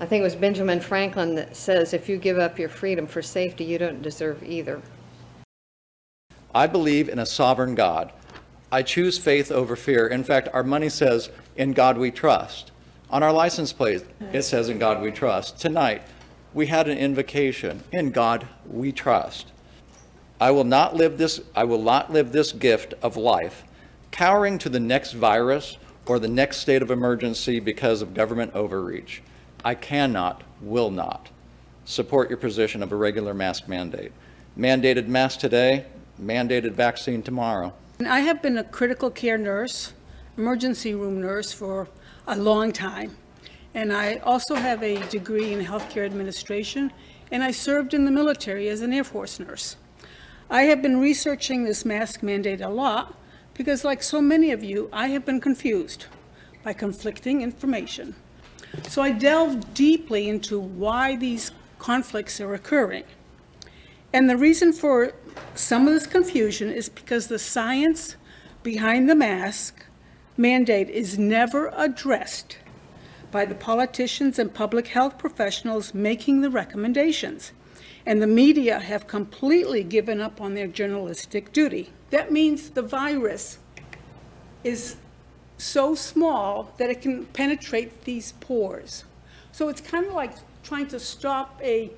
I think it was Benjamin Franklin that says, if you give up your freedom for safety, you don't deserve either. I believe in a sovereign God. I choose faith over fear. In fact, our money says, in God we trust. On our license plate, it says, in God we trust. Tonight, we had an invocation, in God we trust. I will not live this gift of life cowering to the next virus or the next state of emergency because of government overreach. I cannot, will not support your position of a regular mask mandate. Mandated mask today, mandated vaccine tomorrow. I have been a critical care nurse, emergency room nurse for a long time. And I also have a degree in healthcare administration, and I served in the military as an Air Force nurse. I have been researching this mask mandate a lot because, like so many of you, I have been confused by conflicting information. So I delved deeply into why these conflicts are occurring. And the reason for some of this confusion is because the science behind the mask mandate is never addressed by the politicians and public health professionals making the recommendations. And the media have completely given up on their journalistic duty. That means the virus is so small that it can penetrate these pores. So it's kind of like trying to stop a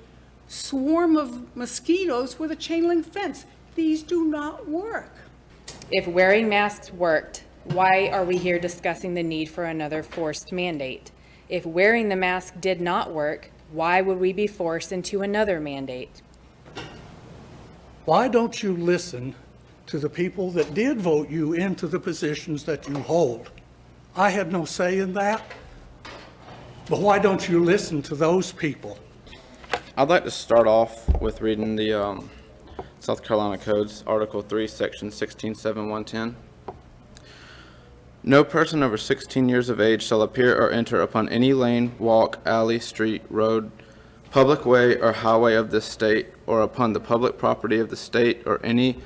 swarm of mosquitoes with a chain link fence. These do not work. If wearing masks worked, why are we here discussing the need for another forced mandate? If wearing the mask did not work, why would we be forced into another mandate? Why don't you listen to the people that did vote you into the positions that you hold? I had no say in that, but why don't you listen to those people? I'd like to start off with reading the South Carolina Codes, Article 3, Section 16.7.110. No person over 16 years of age shall appear or enter upon any lane, walk, alley, street, road, public way, or highway of this state, or upon the public property of the state or any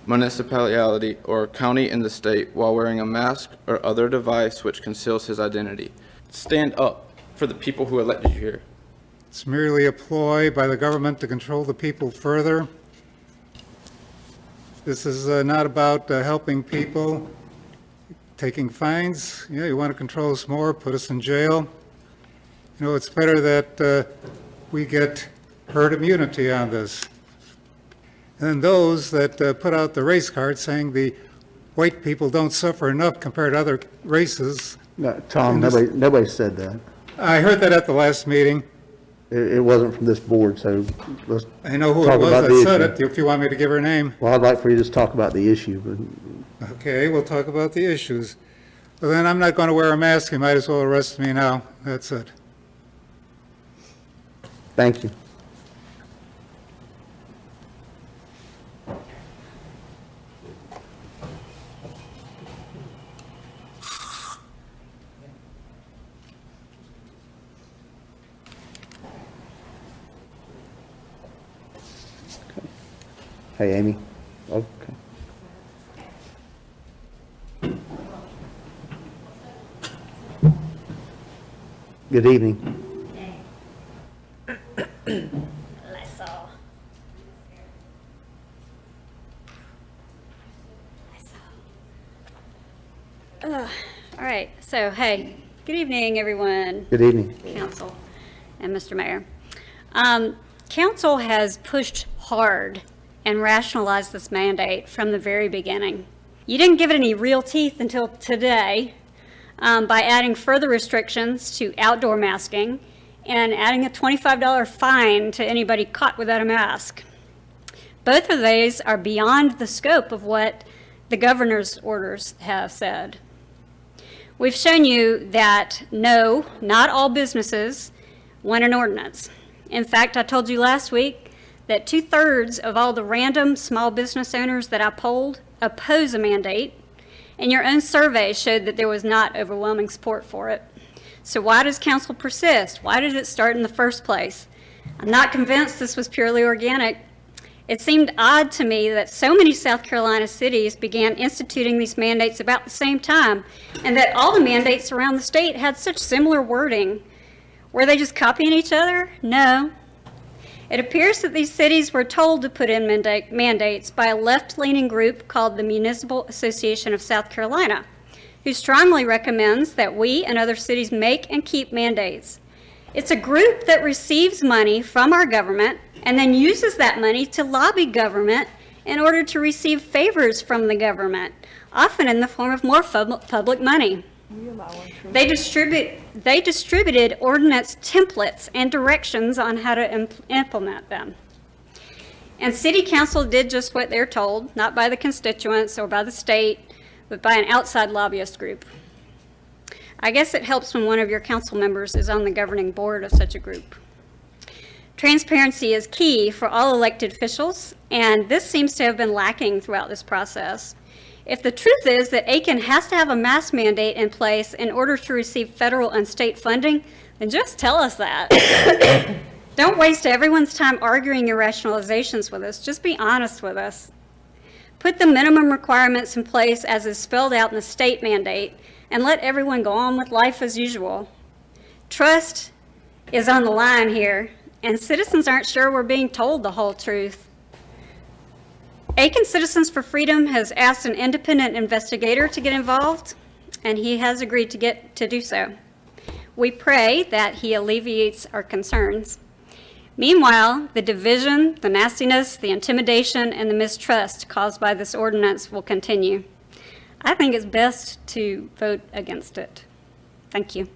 municipality or county in the state while wearing a mask or other device which conceals his identity. Stand up for the people who elected you here. It's merely a ploy by the government to control the people further. This is not about helping people. Taking fines, yeah, you want to control us more, put us in jail. You know, it's better that we get herd immunity on this. And then those that put out the race card saying the white people don't suffer enough compared to other races. No, Tom, nobody said that. I heard that at the last meeting. It wasn't from this board, so let's I know who talk it was about that the said issue. it, if you want me to give her name. Well, I'd like for you to just talk about the issue, but Okay, we'll talk about the issues. Well, then I'm not going to wear a mask. You might as well arrest me now. That's it. thank you. Hey, Amy. Okay. Good evening. All right, so hey, good evening, everyone. Good evening. Council and Mr. Mayor. Council has pushed hard and rationalized this mandate from the very beginning. You didn't give it any real teeth until today by adding further restrictions to outdoor masking and adding a $25 fine to anybody caught without a mask. Both of these are beyond the scope of what the governor's orders have said. We've shown you that no, not all businesses want an ordinance. In fact, I told you last week that 2/3 of all the random small business owners that I polled oppose a mandate, and your own survey showed that there was not overwhelming support for it. So why does council persist? Why did it start in the first place? I'm not convinced this was purely organic. It seemed odd to me that so many South Carolina cities began instituting these mandates about the same time, and that all the mandates around the state had such similar wording. Were they just copying each other? No. It appears that these cities were told to put in mandates by a left-leaning group called the Municipal Association of South Carolina, who strongly recommends that we and other cities make and keep mandates. It's a group that receives money from our government and then uses that money to lobby government in order to receive favors from the government, often in the form of more public money. They distributed ordinance templates and directions on how to implement them. And city council did just what they're told, not by the constituents or by the state, but by an outside lobbyist group. I guess it helps when one of your council members is on the governing board of such a group. Transparency is key for all elected officials, and this seems to have been lacking throughout this process. If the truth is that Aiken has to have a mask mandate in place in order to receive federal and state funding, then just tell us that. Don't waste everyone's time arguing your rationalizations with us. Just be honest with us. Put the minimum requirements in place as is spelled out in the state mandate, and let everyone go on with life as usual. Trust is on the line here, and citizens aren't sure we're being told the whole truth. Aiken Citizens for Freedom has asked an independent investigator to get involved, and he has agreed to do so. We pray that he alleviates our concerns. Meanwhile, the division, the nastiness, the intimidation, and the mistrust caused by this ordinance will continue. I think it's best to vote against it. Thank you.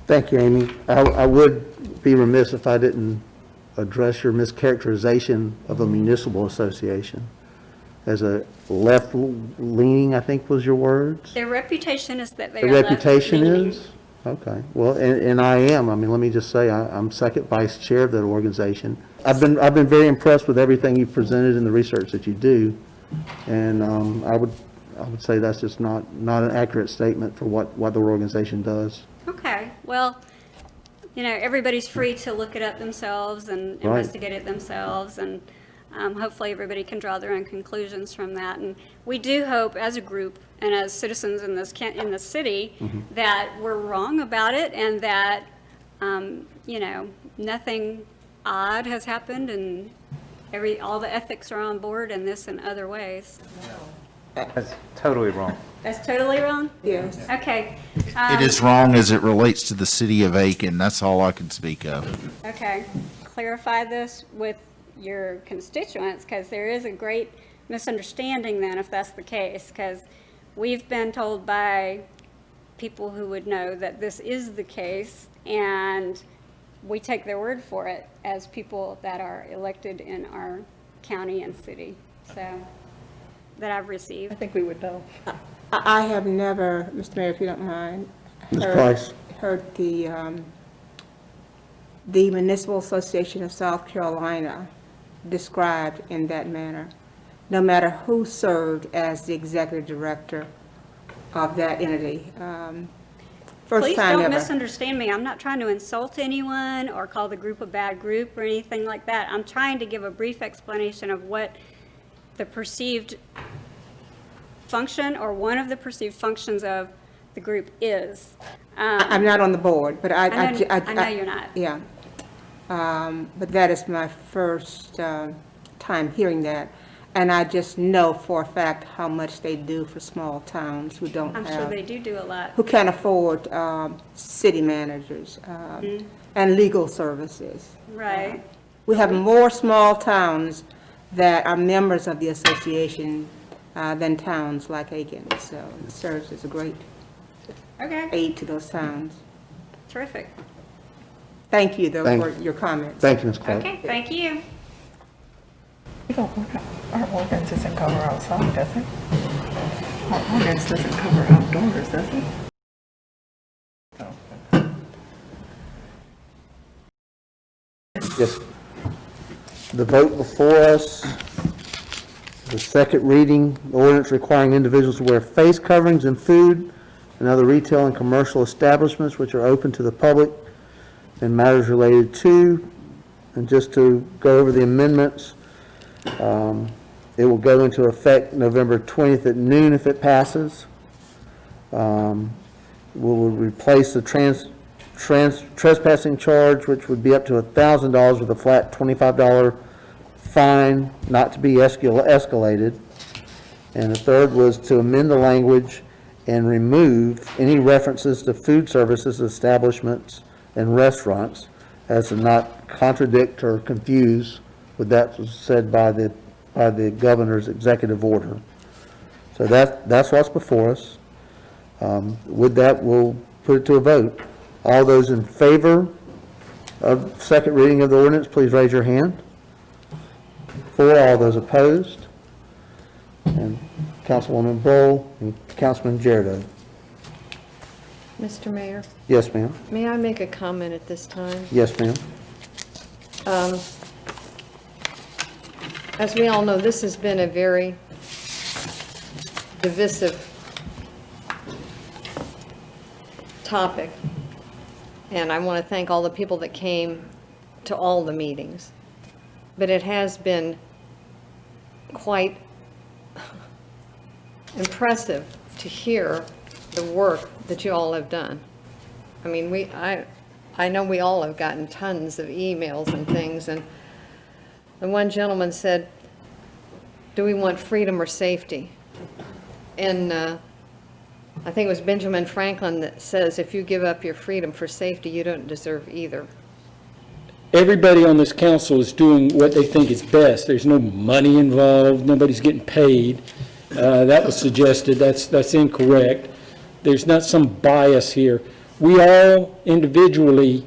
Thank you, Amy. I would be remiss if I didn't address your mischaracterization of a municipal association as a left-leaning, I think was your words. Their reputation is that they The are reputation left-leaning. is? Okay. Well, and I am. I mean, let me just say, I'm second vice chair of that organization. I've been very impressed with everything you've presented and the research that you do. And I would say that's just not an accurate statement for what the organization does. Okay, well, you know, everybody's free to look it up themselves and Right. investigate it themselves, and hopefully everybody can draw their own conclusions from that. And we do hope, as a group and as citizens in the city, that we're wrong about it, and that you know, nothing odd has happened, and all the ethics are on board in this and other ways. That's totally wrong. That's totally wrong? Yes. Okay. It is wrong as it relates to the city of Aiken. That's all I can speak of. Okay, clarify this with your constituents, because there is a great misunderstanding then if that's the case, because we've been told by people who would know that this is the case, and we take their word for it as people that are elected in our county and city, so, that I've received. I think we would know. I have never, Mr. Mayor, if you don't mind, Ms. Price? heard the Municipal Association of South Carolina described in that manner, no matter who served as the executive director of that entity. First Please time don't ever. misunderstand me. I'm not trying to insult anyone or call the group a bad group or anything like that. I'm trying to give a brief explanation of what the perceived function, or one of the perceived functions of the group is. I'm not on the board, but I know you're not. Yeah. But that is my first time hearing that. And I just know for a fact how much they do for small towns who don't I'm sure they do a lot. who can't afford city managers and legal services. Right. We have more small towns that are members of the association than towns like Aiken. So it serves as a great Okay, aid to those towns. terrific. Thank you, though, Thank- for your comments. Thank you, Ms. Clark. Okay, thank you. Our ordinance doesn't cover outside, does it? Our ordinance doesn't cover outdoors, does it? Yes. The vote before us, the second reading, ordinance requiring individuals to wear face coverings in food and other retail and commercial establishments which are open to the public and matters related to. And just to go over the amendments, it will go into effect November 20th at noon if it passes. We will replace the trespassing charge, which would be up to $1,000 with a flat $25 fine, not to be escalated. And the third was to amend the language and remove any references to food services establishments and restaurants as to not contradict or confuse what that was said by the governor's executive order. So that's what's before us. With that, we'll put it to a vote. All those in favor of second reading of the ordinance, please raise your hand. 4, all those opposed. And Councilwoman Bull and Councilman Jarrett. Mr. Mayor, Yes, ma'am. may I make a comment at this time? Yes, ma'am. As we all know, this has been a very divisive topic, and I want to thank all the people that came to all the meetings. But it has been quite impressive to hear the work that you all have done. I mean, I know we all have gotten tons of emails and things, and the one gentleman said, do we want freedom or safety? And I think it was Benjamin Franklin that says, if you give up your freedom for safety, you don't deserve either. Everybody on this council is doing what they think is best. There's no money involved, nobody's getting paid. That was suggested, that's incorrect. There's not some bias here. We all individually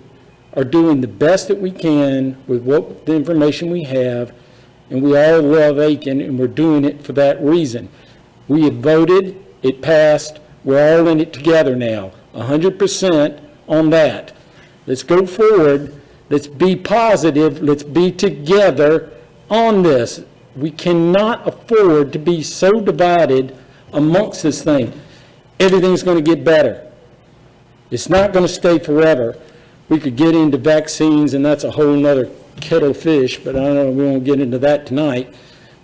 are doing the best that we can with what the information we have, and we all love Aiken, and we're doing it for that reason. We have voted, it passed, we're all in it together now, 100% on that. Let's go forward, let's be positive, let's be together on this. We cannot afford to be so divided amongst this thing. Everything's going to get better. It's not going to stay forever. We could get into vaccines, and that's a whole nother kettle of fish, but I don't know, we won't get into that tonight.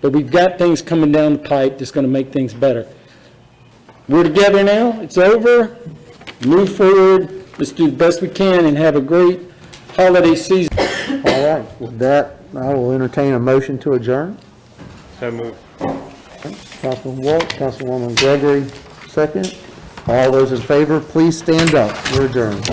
But we've got things coming down the pipe that's going to make things better. We're together now. It's over. Move forward. Let's do the best we can and have a great holiday season. All right, with that, I will entertain a motion to adjourn. So moved. Councilman Walt, Councilwoman Gregory, second. All those in favor, please stand up. We're adjourned.